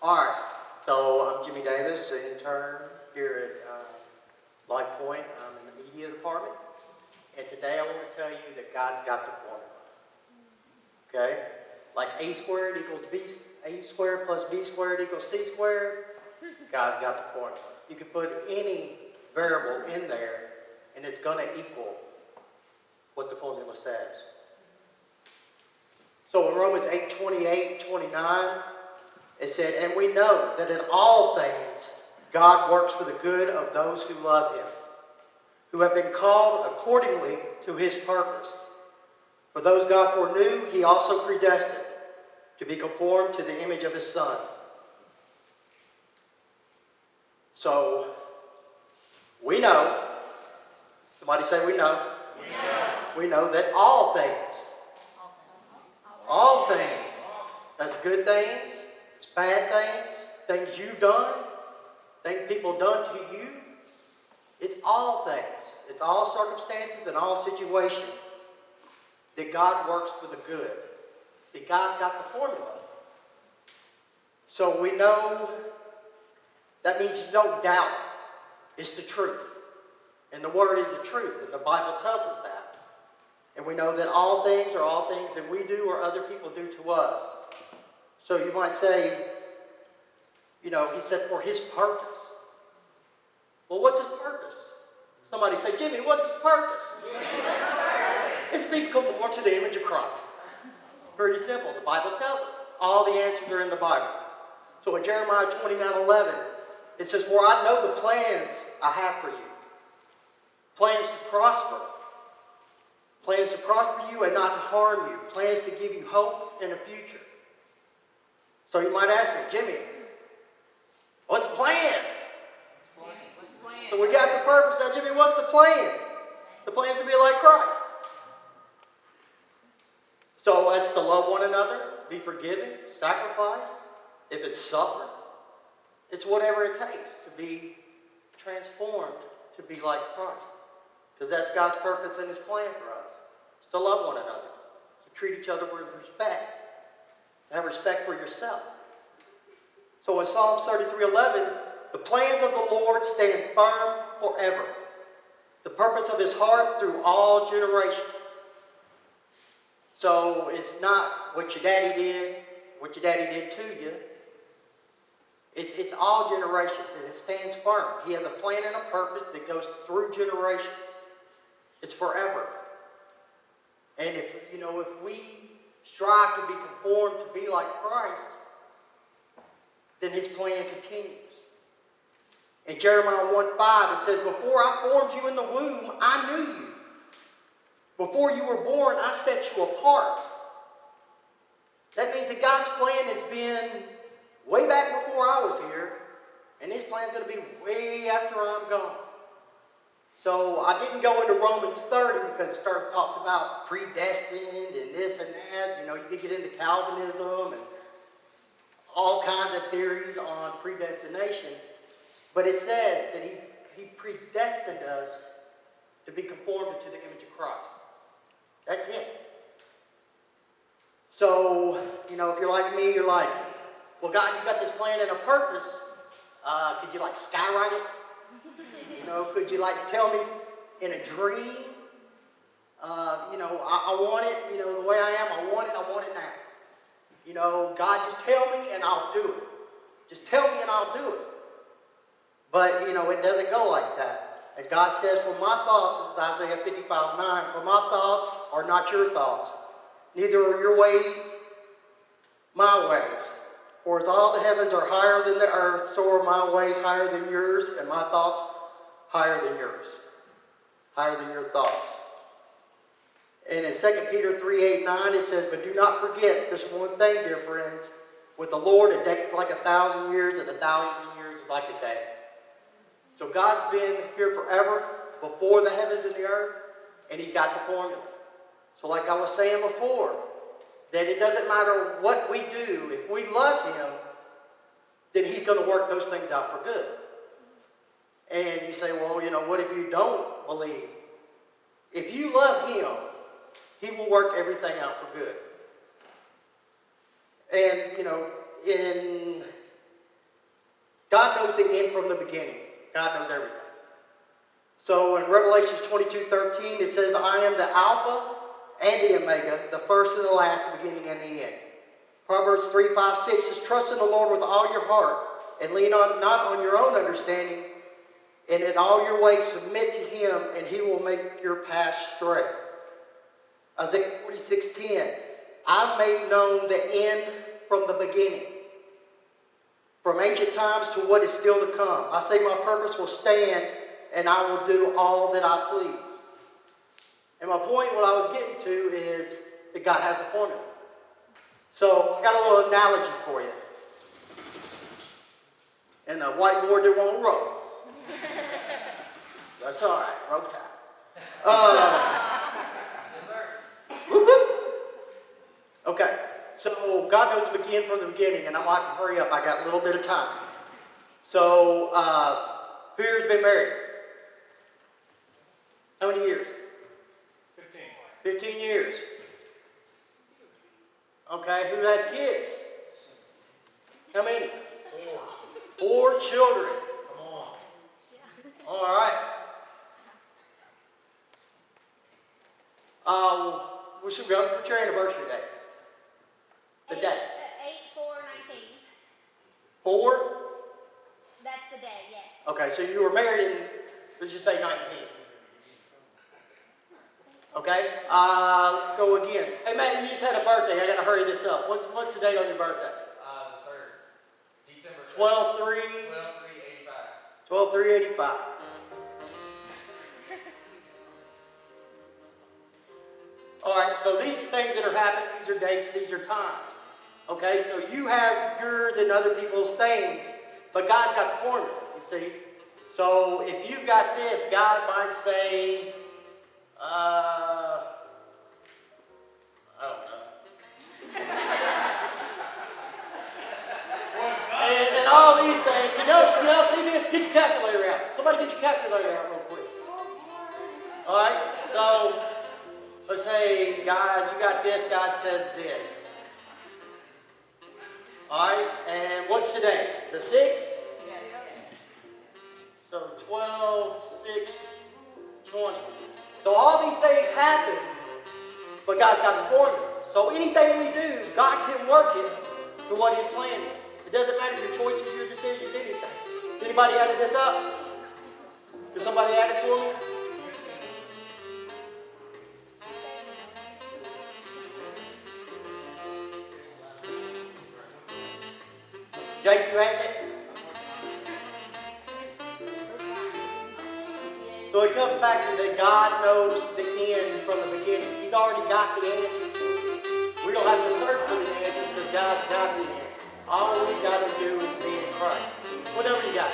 All right, so I'm Jimmy Davis, an intern here at Life Point. I'm in the media department, and today I want to tell you that God's got the formula. Okay? Like A squared equals B, A squared plus B squared equals C squared. God's got the formula. You can put any variable in there, and it's going to equal what the formula says. So in Romans 8:28-29, it said, "And we know that in all things God works for the good of those who love him, who have been called accordingly to his purpose. For those God foreknew, he also predestined to be conformed to the image of his Son." So, we know, somebody say we know. We know that all things, that's good things, it's bad things, things you've done, things people done to you, it's all things, it's all circumstances and all situations that God works for the good. See, God's got the formula. So we know that means you don't doubt it. It's the truth. And the Word is the truth, and the Bible tells us that. And we know that all things are all things that we do or other people do to us. So you might say, he said for his purpose. Well, what's his purpose? Somebody say, Jimmy, what's his purpose? It's being conformed to the image of Christ. Pretty simple. The Bible tells us. All the answers are in the Bible. So in Jeremiah 29:11, it says, "For I know the plans I have for you. Plans to prosper. Plans to prosper you and not to harm you. Plans to give you hope and a future." So you might ask me, Jimmy, what's the plan? So we got the purpose. Now, Jimmy, what's the plan? The plan is to be like Christ. So it's to love one another, be forgiven, sacrifice. If it's suffer, it's whatever it takes to be transformed to be like Christ. Because that's God's purpose and his plan for us. It's to love one another, to treat each other with respect, to have respect for yourself. So in Psalms 33:11, "The plans of the Lord stand firm forever, the purpose of his heart through all generations." So it's not what your daddy did to you. It's all generations, and it stands firm. He has a plan and a purpose that goes through generations. It's forever. And if we strive to be conformed to be like Christ, then his plan continues. In Jeremiah 1:5, it says, "Before I formed you in the womb, I knew you. Before you were born, I set you apart." That means that God's plan has been way back before I was here, and his plan is going to be way after I'm gone. So I didn't go into Romans 30 because it talks about predestined and this and that. You can get into Calvinism and all kinds of theories on predestination. But it says that he predestined us to be conformed to the image of Christ. That's it. So, if you're like me, you're like, well, God, you've got this plan and a purpose. Could you skywrite it? Could you tell me in a dream? I want it, the way I am, I want it now. God, just tell me and I'll do it. Just tell me and I'll do it. But, it doesn't go like that. And God says, "For my thoughts," this is Isaiah 55:9, "for my thoughts are not your thoughts, neither are your ways my ways. For as all the heavens are higher than the earth, so are my ways higher than yours, and my thoughts higher than yours." Higher than your thoughts. And in 2 Peter 3:8-9, it says, "But do not forget this one thing, dear friends. With the Lord, a day is like 1,000 years, and 1,000 years is like a day." So God's been here forever, before the heavens and the earth, and he's got the formula. So like I was saying before, that it doesn't matter what we do, if we love him, then he's going to work those things out for good. And you say, well, what if you don't believe? If you love him, he will work everything out for good. And, in God knows the end from the beginning. God knows everything. So in Revelation 22:13, it says, I am the Alpha and the Omega, the first and the last, the beginning and the end. Proverbs 3:5-6 says, trust in the Lord with all your heart and lean not on your own understanding, and in all your ways submit to him, and he will make your path straight. Isaiah 46:10, I've made known the end from the beginning, from ancient times to what is still to come. I say my purpose will stand, and I will do all that I please. And my point, what I was getting to, is that God has the formula. So I got a little analogy for you. And the whiteboard that won't roll. That's all right, roll tide. Okay, so God knows the beginning from the beginning, and I'm going to have to hurry up. I got a little bit of time. So, who here's been married? How many years? 15 years. Okay, who has kids? How many? 4 children. Come on. All right. What's your anniversary date? The day. 8/4/19. 4? That's the day, yes. Okay, so you were married in, let's just say 19. Okay, let's go again. Hey, Matt, you just had a birthday. I got to hurry this up. What's the date on your birthday? The 3rd. December 12/3. 12/3/85. 12/3/85. All right, so these are things that are happening. These are dates. These are times. Okay, so you have yours and other people's things, but God's got the formula, you see. So if you've got this, God might say, I don't know. and all these things, you know, see this? Get your calculator out. Somebody get your calculator out real quick. All right, so let's say, God, you got this, God says this. All right, and what's today? The 6th? Yes. So 12, 6, 20. So all these things happen, but God's got the formula. So anything we do, God can work it to what His plan is. It doesn't matter your choices, your decisions, anything. Anybody added this up? Did somebody add it for me? Jake, you had it? So it comes back to that God knows the end from the beginning. He's already got the answer. We don't have to search for the answer because God's got the answer. All we got to do is be in Christ. Whatever you got.